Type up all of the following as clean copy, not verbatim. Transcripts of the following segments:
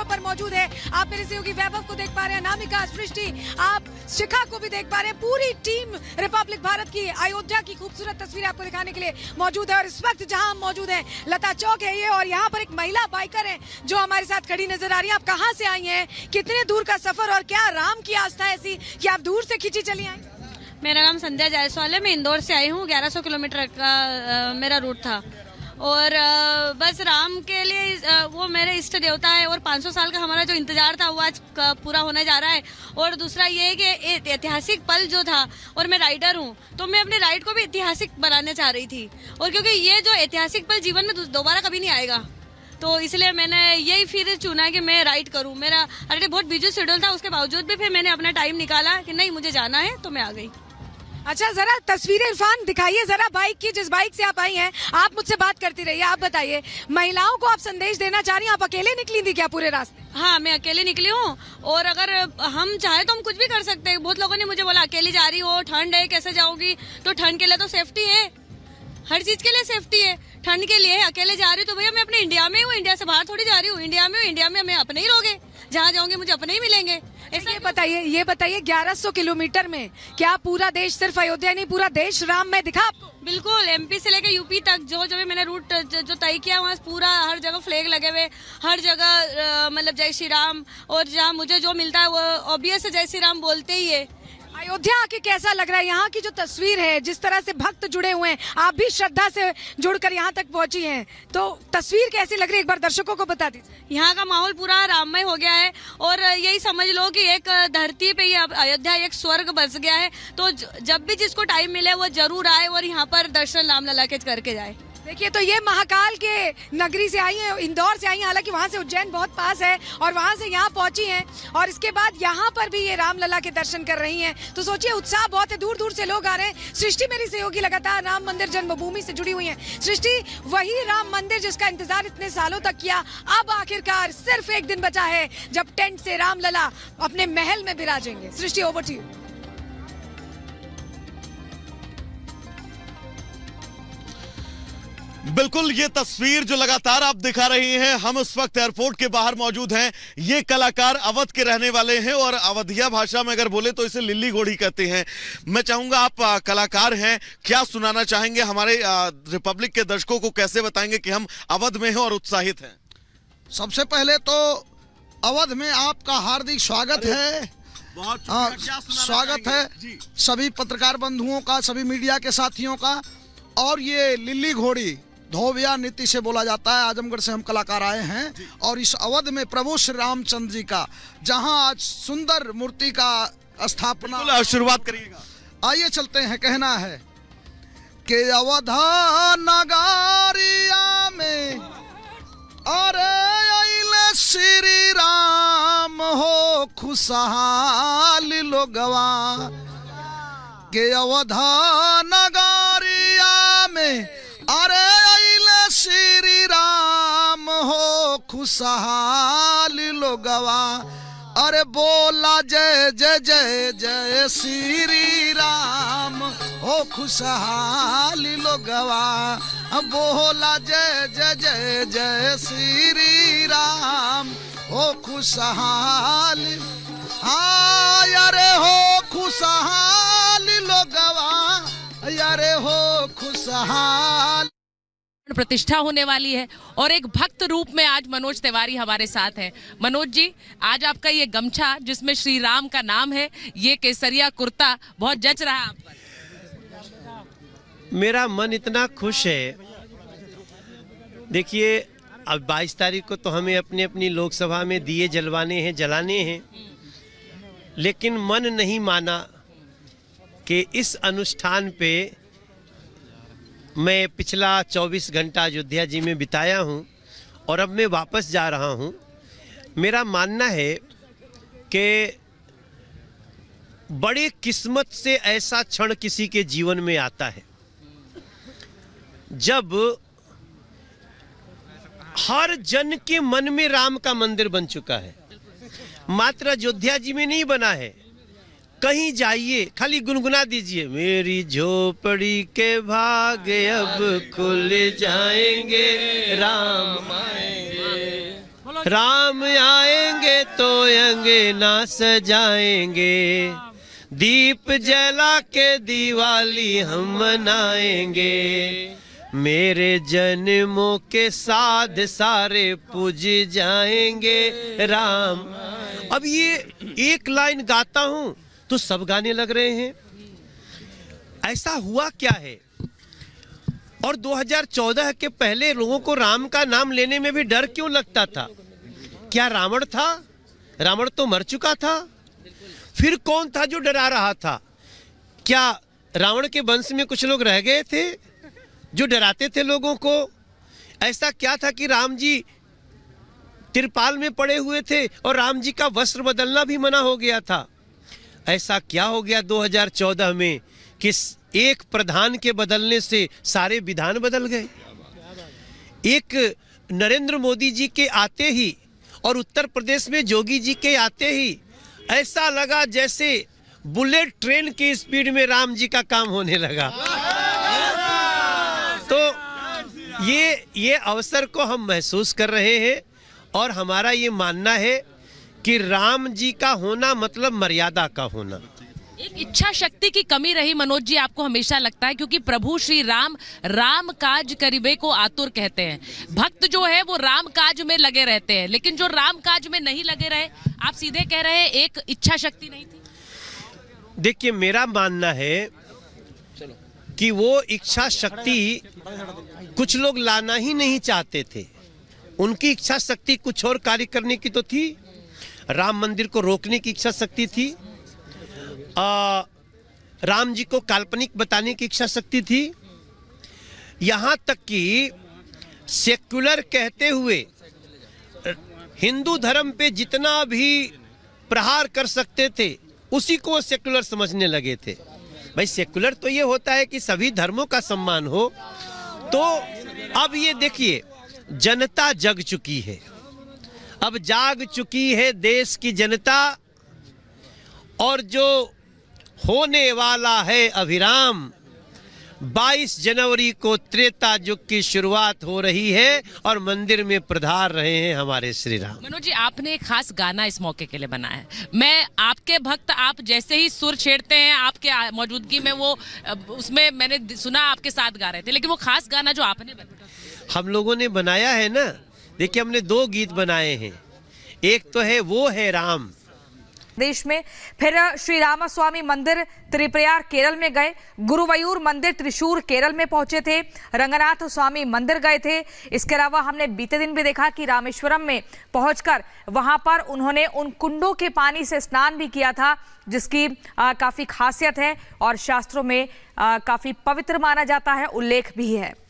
बॉर्डरों पर मौजूद है। आप मेरे सहयोगी वैभव को देख पा रहे हैं, अनामिका, सृष्टि, आप शिखा को भी देख पा रहे हैं। पूरी टीम रिपब्लिक भारत की अयोध्या की खूबसूरत तस्वीरें आपको दिखाने के लिए मौजूद है। और इस वक्त जहां हम मौजूद हैं, लता चौक है ये, और यहाँ पर एक महिला बाइकर है जो हमारे साथ खड़ी नजर आ रही है। आप कहाँ से आई हैं, कितने दूर का सफर, और क्या राम की आस्था ऐसी कि आप दूर से खींची चली आई? मेरा नाम संध्या जायसवाल है, मैं इंदौर से आई हूँ। 1100 किलोमीटर का मेरा रूट था, और बस राम के लिए वो मेरे इष्ट देवता है, और 500 साल का हमारा जो इंतजार था वो आज पूरा होने जा रहा है। और दूसरा ये है कि ऐतिहासिक पल जो था, और मैं राइडर हूँ तो मैं अपनी राइड को भी ऐतिहासिक बनाना चाह रही थी, और क्योंकि ये जो ऐतिहासिक पल जीवन में दोबारा कभी नहीं आएगा, तो इसलिए मैंने यही फिर चुना कि मैं राइड करूं। मेरा ऑलरेडी बहुत बिजी शेड्यूल था, उसके बावजूद भी फिर मैंने अपना टाइम निकाला कि नहीं मुझे जाना है, तो मैं आ गई। अच्छा, जरा तस्वीरें इरफान दिखाइए जरा बाइक की, जिस बाइक से आप आई हैं। आप मुझसे बात करती रहिए, आप बताइए, महिलाओं को आप संदेश देना चाह रही हैं? आप अकेले निकली थी क्या पूरे रास्ते? हाँ, मैं अकेले निकली हूँ, और अगर हम चाहे तो हम कुछ भी कर सकते हैं। बहुत लोगों ने मुझे बोला अकेली जा रही हो, ठंड है, कैसे जाओगी? तो ठंड के लिए तो सेफ्टी है, हर चीज के लिए सेफ्टी है। ठंड के लिए अकेले जा रही हूँ तो भैया मैं अपने इंडिया में हूँ, इंडिया से बाहर थोड़ी जा रही हूँ। इंडिया में हूँ, इंडिया में हमें अपने ही लोग हैं, जहाँ जाऊंगे मुझे अपने ही मिलेंगे। ये बताइए 1100 किलोमीटर में क्या पूरा देश, सिर्फ अयोध्या नहीं पूरा देश राम में दिखा आपको? बिल्कुल, एमपी से लेकर यूपी तक जो जो भी मैंने रूट जो तय किया, वहाँ पूरा हर जगह फ्लैग लगे हुए, हर जगह मतलब जय श्री राम, और जहाँ मुझे जो मिलता है वो ऑब्वियस जय श्री राम बोलते ही है। अयोध्या आके कैसा लग रहा है? यहाँ की जो तस्वीर है, जिस तरह से भक्त जुड़े हुए हैं, आप भी श्रद्धा से जुड़कर यहाँ तक पहुंची हैं, तो तस्वीर कैसी लग रही है एक बार दर्शकों को बता दीजिए। यहाँ का माहौल पूरा राममय हो गया है, और यही समझ लो कि एक धरती पे ये अयोध्या एक स्वर्ग बस गया है। तो जब भी जिसको टाइम मिले वो जरूर आए और यहाँ पर दर्शन रामलला के करके जाए। देखिए, तो ये महाकाल के नगरी से आई हैं, इंदौर से आई हैं, हालांकि वहाँ से उज्जैन बहुत पास है, और वहाँ से यहाँ पहुंची हैं, और इसके बाद यहाँ पर भी ये रामलला के दर्शन कर रही हैं। तो सोचिए, उत्साह बहुत है, दूर दूर से लोग आ रहे हैं। सृष्टि मेरी सहयोगी लगातार राम मंदिर जन्मभूमि से जुड़ी हुई है। सृष्टि, वही राम मंदिर जिसका इंतजार इतने सालों तक किया, अब आखिरकार सिर्फ एक दिन बचा है जब टेंट से रामलला अपने महल में विराजेंगे। सृष्टि, ओवर टू यू। बिल्कुल, ये तस्वीर जो लगातार आप दिखा रही हैं, हम इस वक्त एयरपोर्ट के बाहर मौजूद हैं। ये कलाकार अवध के रहने वाले हैं, और अवधिया भाषा में अगर बोले तो इसे लिल्ली घोड़ी कहते हैं। मैं चाहूंगा, आप कलाकार हैं, क्या सुनाना चाहेंगे हमारे रिपब्लिक के दर्शकों को? कैसे बताएंगे कि हम अवध में हैं और उत्साहित हैं? सबसे पहले तो अवध में आपका हार्दिक स्वागत है। बहुत स्वागत है सभी पत्रकार बंधुओं का, सभी मीडिया के साथियों का। और ये लिल्ली घोड़ी धोबिया नीति से बोला जाता है। आजमगढ़ से हम कलाकार आए हैं, और इस अवध में प्रभु श्री रामचंद्र जी का जहां आज सुंदर मूर्ति का स्थापना, शुरुआत करिएगा। आइए चलते हैं। कहना है कि अवध नगरिया में अरे अइले श्री राम हो खुशहाल लोगवा, के अवध नगरिया में अरे अइले श्री राम हो खुशहाल लोगवा। अरे बोला जय जय जय जय श्री राम हो खुशहाल लोगवा। बोला जय जय जय जय श्री राम हो खुशहाल। अरे हो खुशहाल लोगवा, अरे हो खुशहाल। प्रतिष्ठा होने वाली है, और एक भक्त रूप में आज मनोज तिवारी हमारे साथ हैं। मनोज जी, आज आपका ये गमछा जिसमें श्री राम का नाम है, ये केसरिया कुर्ता बहुत जच रहा है आप पर। मेरा मन इतना खुश है। देखिए, अब 22 तारीख को तो हमें अपनी अपनी लोकसभा में दिए जलवाने हैं, जलाने हैं, लेकिन मन नहीं माना कि इस अनुष्ठान पे मैं पिछला 24 घंटा अयोध्या जी में बिताया हूं, और अब मैं वापस जा रहा हूं। मेरा मानना है कि बड़ी किस्मत से ऐसा क्षण किसी के जीवन में आता है जब हर जन के मन में राम का मंदिर बन चुका है। मात्र अयोध्या जी में नहीं बना है, कहीं जाइए खाली गुनगुना दीजिए, मेरी झोपड़ी के भाग अब खुल जाएंगे, राम आएंगे। राम आएंगे तो अंगना सजाएंगे, दीप जला के दिवाली हम मनाएंगे, मेरे जन्मों के साथ सारे पूज जाएंगे राम। अब ये एक लाइन गाता हूं तो सब गाने लग रहे हैं। ऐसा हुआ क्या है? और 2014 के पहले लोगों को राम का नाम लेने में भी डर क्यों लगता था? क्या रावण था? रावण तो मर चुका था। फिर कौन था जो डरा रहा था? क्या रावण के वंश में कुछ लोग रह गए थे जो डराते थे लोगों को? ऐसा क्या था कि राम जी तिरपाल में पड़े हुए थे और राम जी का वस्त्र बदलना भी मना हो गया था? ऐसा क्या हो गया 2014 में कि एक प्रधान के बदलने से सारे विधान बदल गए? एक नरेंद्र मोदी जी के आते ही और उत्तर प्रदेश में जोगी जी के आते ही ऐसा लगा जैसे बुलेट ट्रेन की स्पीड में राम जी का काम होने लगा। तो ये अवसर को हम महसूस कर रहे हैं और हमारा ये मानना है कि राम जी का होना मतलब मर्यादा का होना। एक इच्छा शक्ति की कमी रही मनोज जी, आपको हमेशा लगता है? क्योंकि प्रभु श्री राम राम काज करिबे को आतुर कहते हैं। भक्त जो है वो राम काज में लगे रहते हैं, लेकिन जो राम काज में नहीं लगे रहे, आप सीधे कह रहे हैं एक इच्छा शक्ति नहीं थी। देखिए, मेरा मानना है कि वो इच्छा शक्ति कुछ लोग लाना ही नहीं चाहते थे। उनकी इच्छा शक्ति कुछ और कार्य करने की तो थी। राम मंदिर को रोकने की इच्छा शक्ति थी, राम जी को काल्पनिक बताने की इच्छा शक्ति थी, यहाँ तक कि सेक्युलर कहते हुए हिंदू धर्म पे जितना भी प्रहार कर सकते थे उसी को सेक्युलर समझने लगे थे। भाई सेक्युलर तो ये होता है कि सभी धर्मों का सम्मान हो। तो अब ये देखिए, जनता जग चुकी है, अब जाग चुकी है देश की जनता, और जो होने वाला है अभिराम, 22 जनवरी को त्रेता युग की शुरुआत हो रही है और मंदिर में पधार रहे हैं हमारे श्री राम। मनोज जी, आपने एक खास गाना इस मौके के लिए बनाया है। मैं आपके भक्त, आप जैसे ही सुर छेड़ते हैं आपके मौजूदगी में, वो उसमें मैंने सुना आपके साथ गा रहे थे, लेकिन वो खास गाना जो आपने बनाया, हम लोगों ने बनाया है ना। देखिए, हमने 2 गीत बनाए हैं। एक तो है वो है राम, देश में, फिर श्री रामास्वामी मंदिर त्रिप्रयार केरल में गए, गुरुवायूर मंदिर त्रिशूर केरल में पहुंचे थे, रंगनाथ स्वामी मंदिर गए थे। इसके अलावा हमने बीते दिन भी देखा कि रामेश्वरम में पहुंचकर वहां पर उन्होंने उन कुंडों के पानी से स्नान भी किया था, जिसकी काफी खासियत है और शास्त्रों में काफी पवित्र माना जाता है, उल्लेख भी है।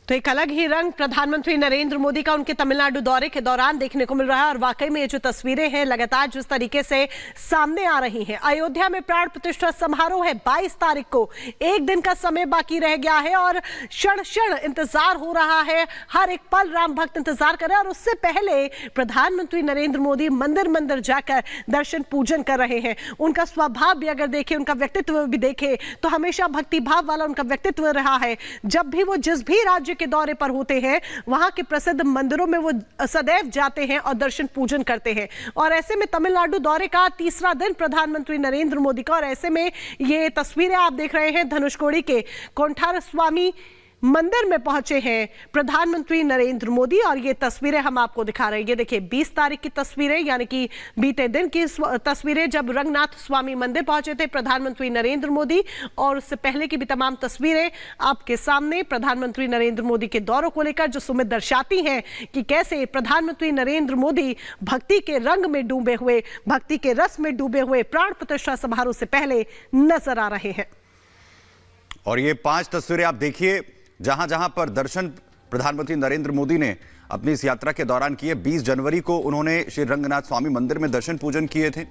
तो एक अलग ही रंग प्रधानमंत्री नरेंद्र मोदी का उनके तमिलनाडु दौरे के दौरान देखने को मिल रहा है। और वाकई में ये जो तस्वीरें हैं लगातार जिस तरीके से सामने आ रही हैं, अयोध्या में प्राण प्रतिष्ठा समारोह है 22 तारीख को, एक दिन का समय बाकी रह गया है और क्षण क्षण इंतजार हो रहा है, हर एक पल राम भक्त इंतजार कर रहे हैं। और उससे पहले प्रधानमंत्री नरेंद्र मोदी मंदिर मंदिर जाकर दर्शन पूजन कर रहे हैं। उनका स्वभाव भी अगर देखें, उनका व्यक्तित्व भी देखें, तो हमेशा भक्तिभाव वाला उनका व्यक्तित्व रहा है। जब भी वो जिस भी राज्य के दौरे पर होते हैं, वहां के प्रसिद्ध मंदिरों में वो सदैव जाते हैं और दर्शन पूजन करते हैं। और ऐसे में तमिलनाडु दौरे का तीसरा दिन प्रधानमंत्री नरेंद्र मोदी का, और ऐसे में ये तस्वीरें आप देख रहे हैं धनुषकोडी के कोंठार स्वामी मंदिर में पहुंचे हैं प्रधानमंत्री नरेंद्र मोदी। और ये तस्वीरें हम आपको दिखा रहे हैं। ये देखिए 20 तारीख की तस्वीरें, यानी कि बीते दिन की तस्वीरें जब रंगनाथ स्वामी मंदिर पहुंचे थे प्रधानमंत्री नरेंद्र मोदी, और उससे पहले की भी तमाम तस्वीरें आपके सामने प्रधानमंत्री नरेंद्र मोदी के दौरों को लेकर, जो सुमित दर्शाती हैं कि कैसे प्रधानमंत्री नरेंद्र मोदी भक्ति के रंग में डूबे हुए, भक्ति के रस में डूबे हुए प्राण प्रतिष्ठा समारोह से पहले नजर आ रहे हैं। और ये 5 तस्वीरें आप देखिए जहां जहां पर दर्शन प्रधानमंत्री नरेंद्र मोदी ने अपनी इस यात्रा के दौरान किए। 20 जनवरी को उन्होंने श्री रंगनाथ स्वामी मंदिर में दर्शन पूजन किए थे।